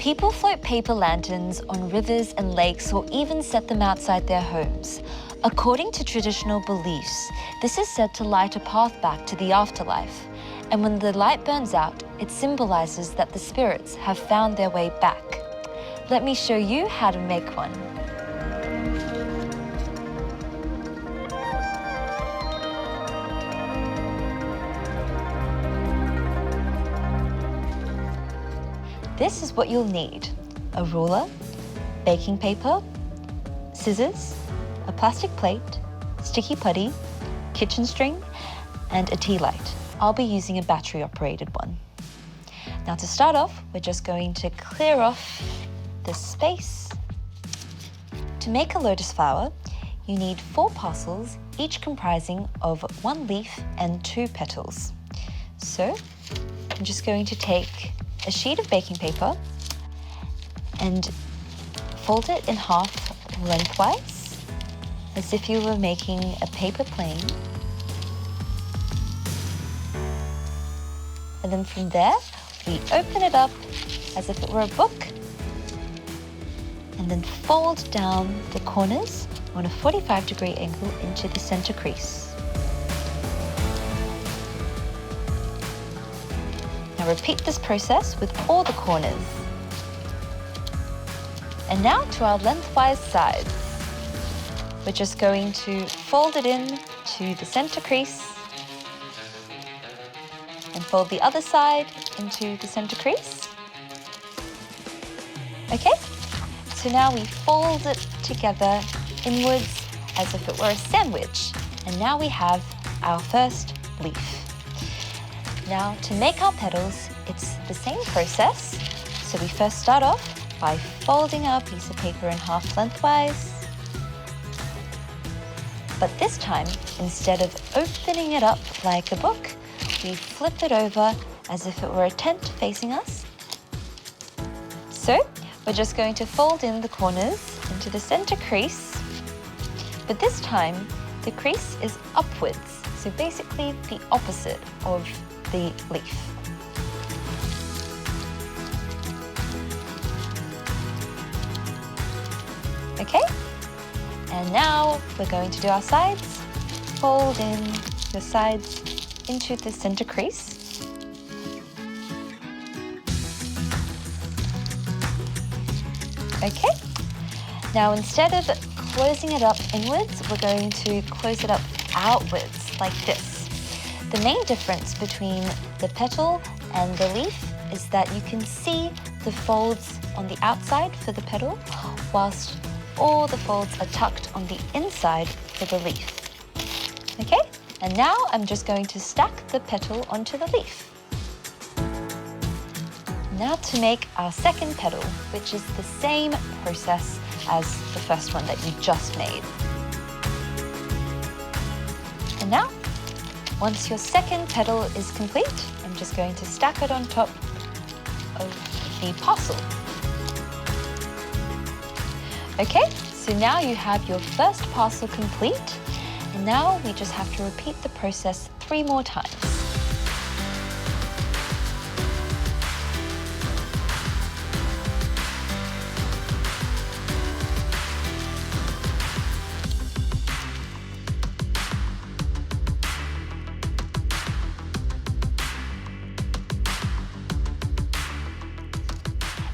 People float paper lanterns on rivers and lakes or even set them outside their homes. According to traditional beliefs, this is said to light a path back to the afterlife. And when the light burns out, it symbolizes that the spirits have found their way back. Let me show you how to make one. This is what you'll need: a ruler, baking paper, scissors, a plastic plate, sticky putty, kitchen string, and a tea light. I'll be using a battery-operated one. Now to start off, we're just going to clear off this space. To make a lotus flower, you need 4 parcels, each comprising of 1 leaf and 2 petals. So I'm just going to take a sheet of baking paper and fold it in half lengthwise, as if you were making a paper plane. And then from there, we open it up as if it were a book, and then fold down the corners on a 45-degree angle into the center crease. Now repeat this process with all the corners. And now to our lengthwise sides. We're just going to fold it in to the center crease and fold the other side into the center crease. Okay, so now we fold it together inwards as if it were a sandwich. And now we have our first leaf. Now to make our petals, it's the same process. So we first start off by folding our piece of paper in half lengthwise. But this time, instead of opening it up like a book, we flip it over as if it were a tent facing us. So we're just going to fold in the corners into the center crease, but this time the crease is upwards, so basically the opposite of the leaf. Okay, and now we're going to do our sides. Fold in the sides into the center crease. Okay, now instead of closing it up inwards, we're going to close it up outwards like this. The main difference between the petal and the leaf is that you can see the folds on the outside for the petal, whilst all the folds are tucked on the inside for the leaf. Okay, and now I'm just going to stack the petal onto the leaf. Now to make our second petal, which is the same process as the first one that you just made. And now, once your second petal is complete, I'm just going to stack it on top of the parcel. Okay, so now you have your first parcel complete, and now we just have to repeat the process 3 more times.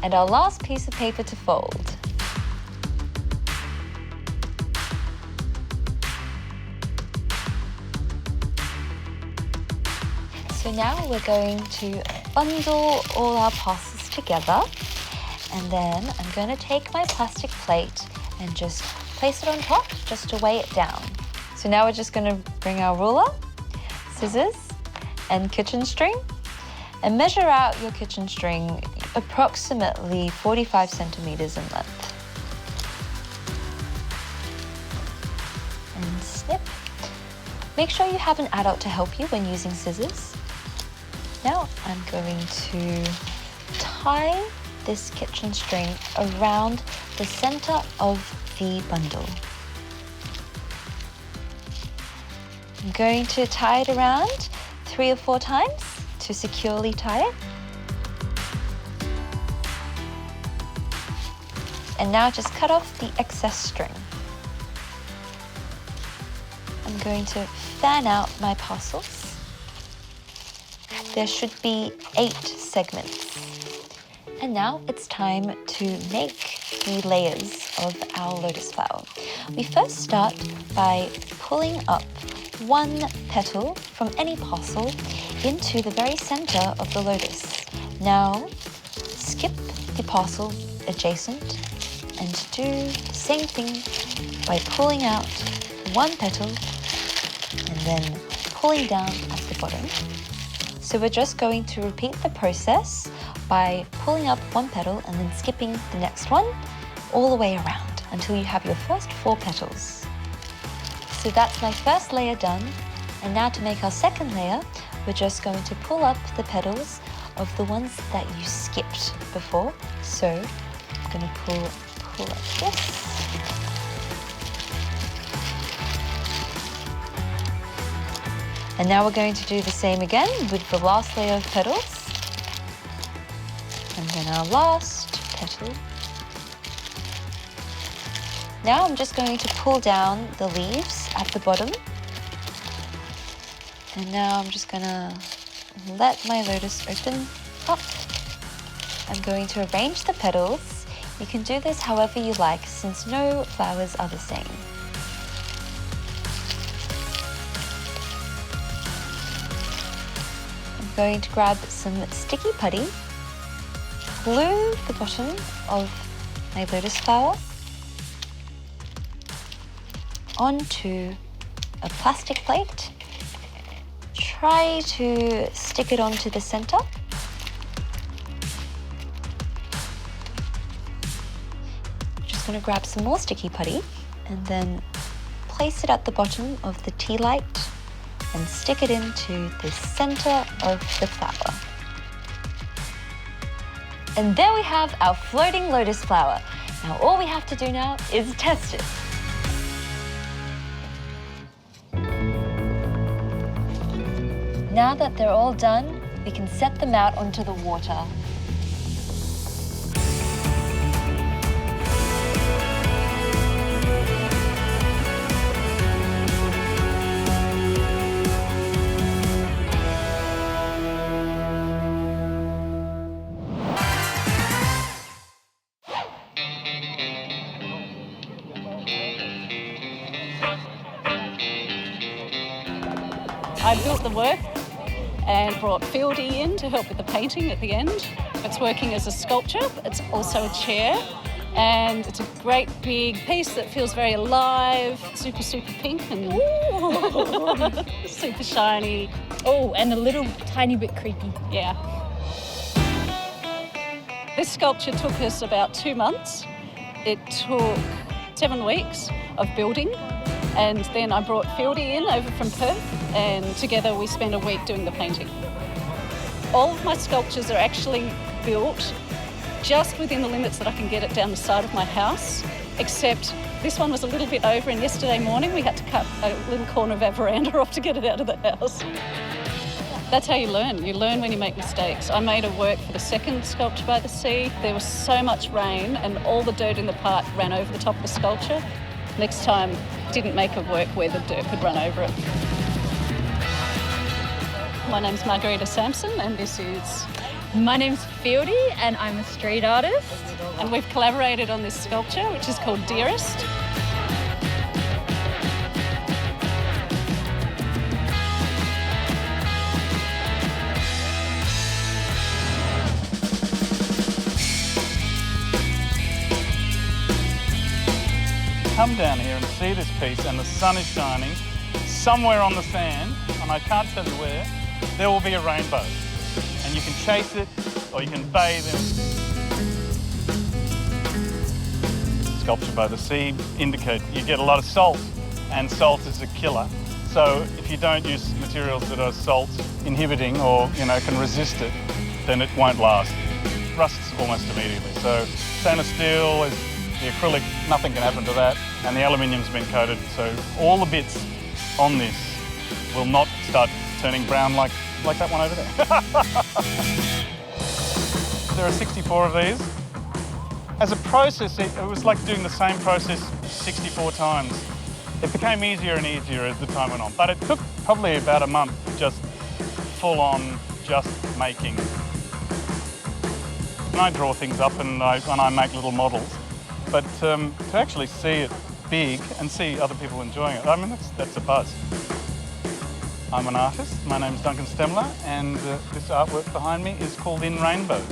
And our last piece of paper to fold. So now we're going to bundle all our parcels together, and then I'm going to take my plastic plate and just place it on top just to weigh it down. So now we're just going to bring our ruler, scissors, and kitchen string, and measure out your kitchen string approximately 45 centimeters in length. And snip. Make sure you have an adult to help you when using scissors. Now I'm going to tie this kitchen string around the center of the bundle. I'm going to tie it around 3 or 4 times to securely tie it. And now just cut off the excess string. I'm going to fan out my parcels. There should be 8 segments. And now it's time to make the layers of our lotus flower. We first start by pulling up 1 petal from any parcel into the very center of the lotus. Now, skip the parcel adjacent and do the same thing by pulling out 1 petal and then pulling down at the bottom. So we're just going to repeat the process by pulling up 1 petal and then skipping the next one all the way around until you have your first 4 petals. So that's my first layer done. And now to make our second layer, we're just going to pull up the petals of the ones that you skipped before. So I'm going to pull like this. And now we're going to do the same again with the last layer of petals. And then our last petal. Now I'm just going to pull down the leaves at the bottom. And now I'm just gonna let my lotus open up. I'm going to arrange the petals. You can do this however you like, since no flowers are the same. I'm going to grab some sticky putty, glue the bottom of my lotus flower onto a plastic plate. Try to stick it onto the center. Just going to grab some more sticky putty and then place it at the bottom of the tea light and stick it into the center of the flower. And there we have our floating lotus flower. Now all we have to do now is test it. Now that they're all done, we can set them out onto the water. I built the work and brought Fieldy in to help with the painting at the end. It's working as a sculpture, it's also a chair, and it's a great big piece that feels very alive, super, super pink and super shiny. Oh, and a little tiny bit creepy. Yeah. This sculpture took us about 2 months. It took 7 weeks of building, and then I brought Fieldy in over from Perth, and together we spent a week doing the painting. All of my sculptures are actually built just within the limits that I can get it down the side of my house, except this one was a little bit over, and yesterday morning we had to cut a little corner of our veranda off to get it out of the house. That's how you learn. You learn when you make mistakes. I made a work for the second sculpture by the sea. There was so much rain and all the dirt in the park ran over the top of the sculpture. Next time, didn't make a work where the dirt could run over it. My name's Margarita Sampson, and this is... My name's Fieldy, and I'm a street artist. And we've collaborated on this sculpture, which is called Dearest. Come down here and see this piece, and the sun is shining. Somewhere on the sand, and I can't tell you where, there will be a rainbow. And you can chase it, or you can bathe in it. Sculpture by the sea indicate you get a lot of salt, and salt is a killer. So if you don't use materials that are salt inhibiting or can resist it, then it won't last. It rusts almost immediately. So stainless steel is the acrylic, nothing can happen to that, and the aluminium's been coated, so all the bits on this will not start turning brown like that one over there. There are 64 of these. As a process, it was like doing the same process 64 times. It became easier and easier as the time went on, but it took probably about a month just full on just making. And I draw things up and I make little models, but to actually see it big and see other people enjoying it, I mean, that's a buzz. I'm an artist, my name's Duncan Stemler, and this artwork behind me is called In Rainbows.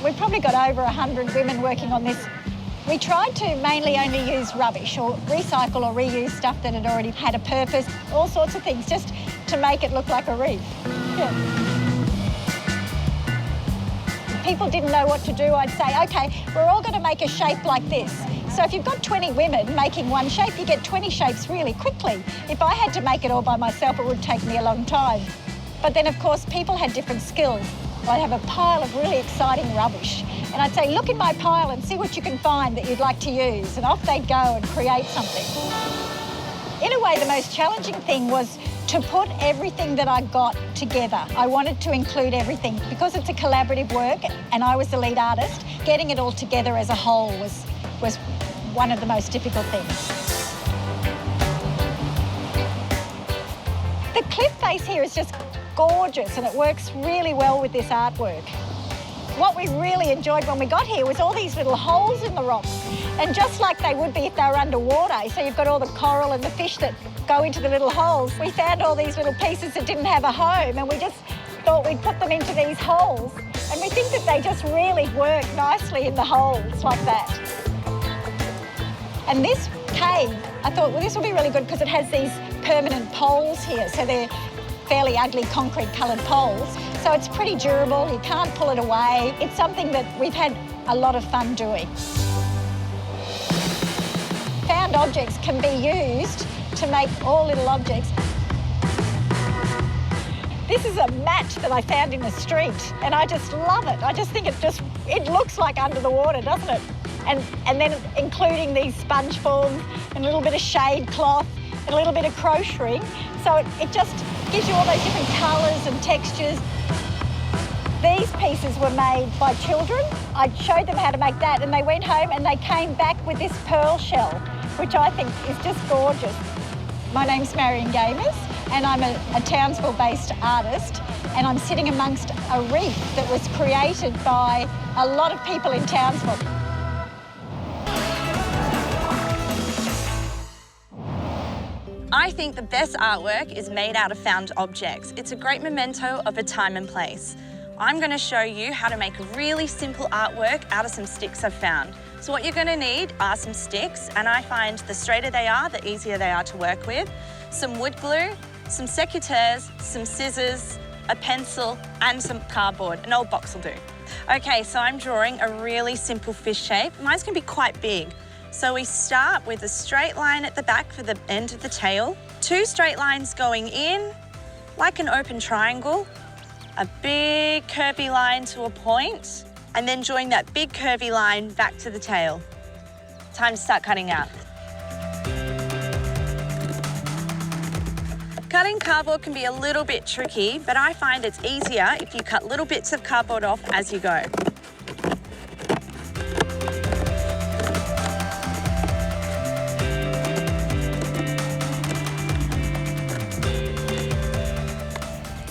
We've probably got over 100 women working on this. We tried to mainly only use rubbish or recycle or reuse stuff that had already had a purpose, all sorts of things, just to make it look like a wreath. Yeah. People didn't know what to do. I'd say, OK, we're all going to make a shape like this. So if you've got 20 women making one shape, you get 20 shapes really quickly. If I had to make it all by myself, it would take me a long time. But then, of course, people had different skills. I'd have a pile of really exciting rubbish, and I'd say, look in my pile and see what you can find that you'd like to use, and off they'd go and create something. In a way, the most challenging thing was to put everything that I got together. I wanted to include everything. Because it's a collaborative work and I was the lead artist, getting it all together as a whole was one of the most difficult things. The cliff face here is just gorgeous and it works really well with this artwork. What we really enjoyed when we got here was all these little holes in the rocks, and just like they would be if they were underwater, so you've got all the coral and the fish that go into the little holes, we found all these little pieces that didn't have a home, and we just thought we'd put them into these holes, and we think that they just really work nicely in the holes like that. And this cave, I thought, well, this will be really good because it has these permanent poles here, so they're fairly ugly concrete coloured poles. So it's pretty durable, you can't pull it away. It's something that we've had a lot of fun doing. Found objects can be used to make all little objects. This is a mat that I found in the street and I just love it. I just think it looks like under the water, doesn't it? And then including these sponge forms and a little bit of shade cloth and a little bit of crocheting. So it just gives you all those different colours and textures. These pieces were made by children. I showed them how to make that and they went home and they came back with this pearl shell, which I think is just gorgeous. My name's Marion Gaemers and I'm a Townsville-based artist, and I'm sitting amongst a reef that was created by a lot of people in Townsville. I think the best artwork is made out of found objects. It's a great memento of a time and place. I'm going to show you how to make really simple artwork out of some sticks I've found. So what you're going to need are some sticks, and I find the straighter they are, the easier they are to work with, some wood glue, some secateurs, some scissors, a pencil, and some cardboard. An old box will do. Okay, so I'm drawing a really simple fish shape. Mine's going to be quite big. So we start with a straight line at the back for the end of the tail, 2 straight lines going in, like an open triangle, a big curvy line to a point, and then join that big curvy line back to the tail. Time to start cutting out. Cutting cardboard can be a little bit tricky, but I find it's easier if you cut little bits of cardboard off as you go.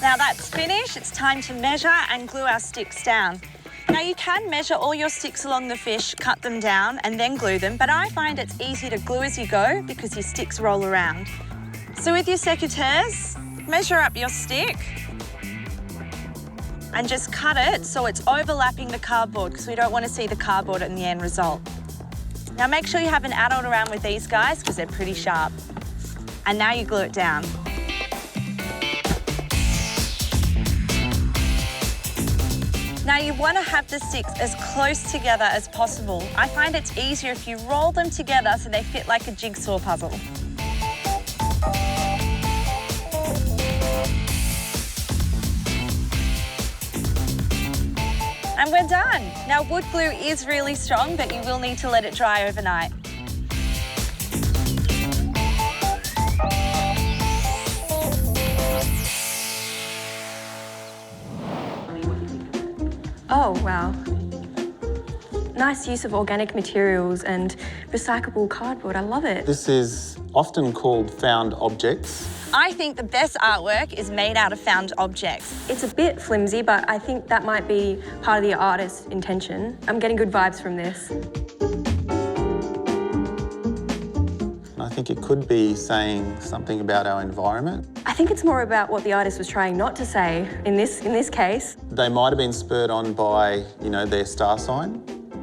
Now that's finished, it's time to measure and glue our sticks down. Now you can measure all your sticks along the fish, cut them down and then glue them, but I find it's easy to glue as you go because your sticks roll around. So with your secateurs, measure up your stick and just cut it so it's overlapping the cardboard because we don't want to see the cardboard in the end result. Now make sure you have an adult around with these guys because they're pretty sharp. And now you glue it down. Now you want to have the sticks as close together as possible. I find it's easier if you roll them together so they fit like a jigsaw puzzle. And we're done. Now wood glue is really strong, but you will need to let it dry overnight. Oh, wow. Nice use of organic materials and recyclable cardboard. I love it. This is often called found objects. I think the best artwork is made out of found objects. It's a bit flimsy, but I think that might be part of the artist's intention. I'm getting good vibes from this. I think it could be saying something about our environment. I think it's more about what the artist was trying not to say in this case. They might have been spurred on by, you know, their star sign,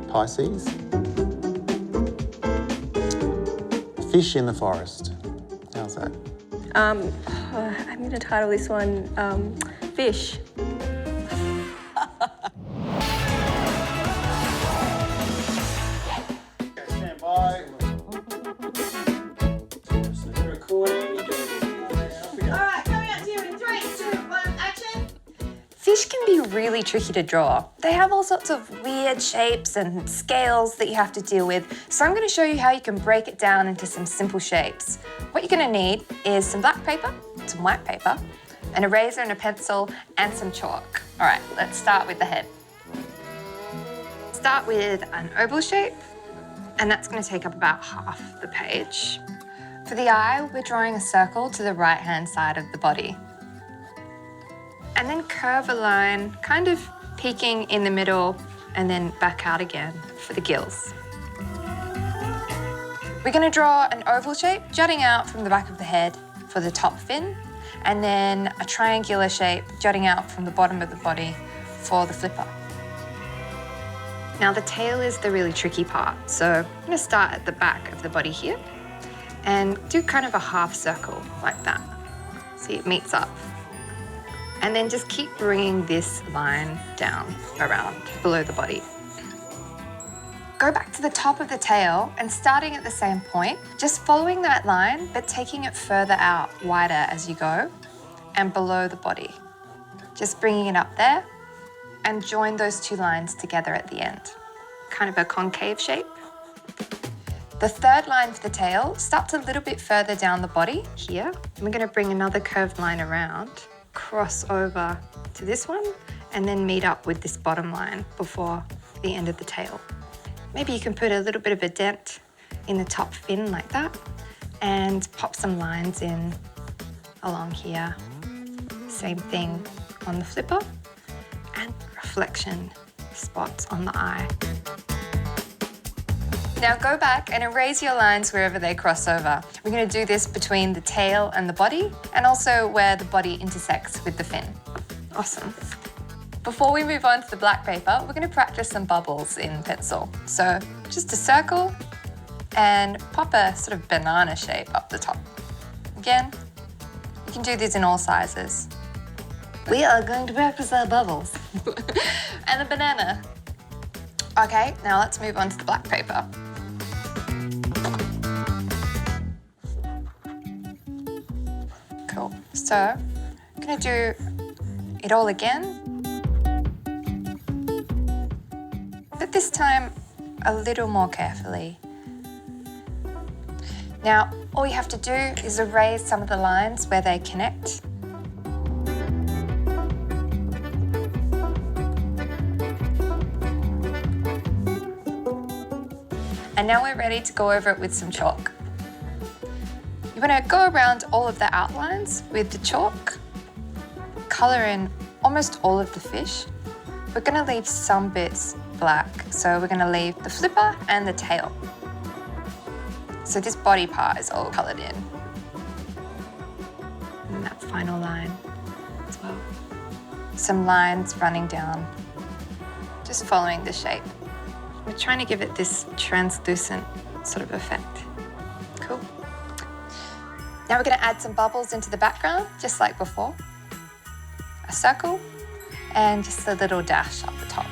Pisces. Fish in the forest. How's that? I'm going to title this one Fish. Stand by. Recording. Alright, coming up to you in 3, 2, 1, action! Fish can be really tricky to draw. They have all sorts of weird shapes and scales that you have to deal with, so I'm going to show you how you can break it down into some simple shapes. What you're going to need is some black paper, some white paper, an eraser and a pencil, and some chalk. All right, let's start with the head. Start with an oval shape, and that's going to take up about half the page. For the eye, we're drawing a circle to the right-hand side of the body. And then curve a line, kind of peeking in the middle and then back out again for the gills. We're going to draw an oval shape jutting out from the back of the head for the top fin, and then a triangular shape jutting out from the bottom of the body for the flipper. Now the tail is the really tricky part, so I'm going to start at the back of the body here and do kind of a half circle like that. See, it meets up. And then just keep bringing this line down around below the body. Go back to the top of the tail and starting at the same point, just following that line, but taking it further out, wider as you go, and below the body. Just bringing it up there and join those two lines together at the end. Kind of a concave shape. The third line for the tail starts a little bit further down the body here. And we're going to bring another curved line around, cross over to this one, and then meet up with this bottom line before the end of the tail. Maybe you can put a little bit of a dent in the top fin like that and pop some lines in along here. Same thing on the flipper, and reflection spots on the eye. Now go back and erase your lines wherever they cross over. We're going to do this between the tail and the body, and also where the body intersects with the fin. Awesome. Before we move on to the black paper, we're going to practice some bubbles in pencil. So just a circle and pop a sort of banana shape up the top. Again, you can do these in all sizes. We are going to practice our bubbles. And a banana. Okay, now let's move on to the black paper. Cool. So I'm going to do it all again. But this time a little more carefully. Now, all you have to do is erase some of the lines where they connect. And now we're ready to go over it with some chalk. You want to go around all of the outlines with the chalk, colour in almost all of the fish. We're going to leave some bits black, so we're going to leave the flipper and the tail. So this body part is all coloured in. And that final line as well. Some lines running down, just following the shape. We're trying to give it this translucent sort of effect. Cool. Now we're going to add some bubbles into the background, just like before. A circle and just a little dash up the top.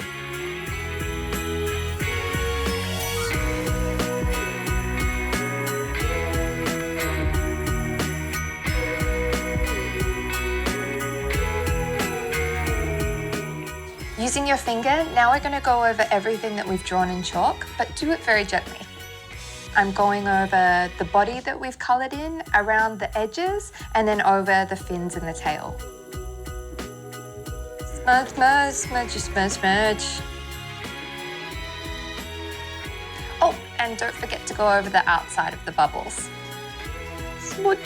Using your finger, now we're going to go over everything that we've drawn in chalk, but do it very gently. I'm going over the body that we've coloured in, around the edges, and then over the fins and the tail. Smudge, smudge, smudge, smudge, smudge. Oh, and don't forget to go over the outside of the bubbles. Smudge.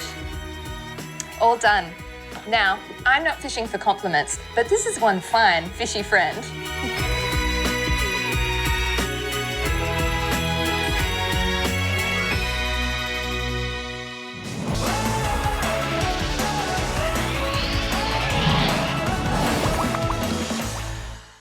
All done. Now, I'm not fishing for compliments, but this is one fine fishy friend.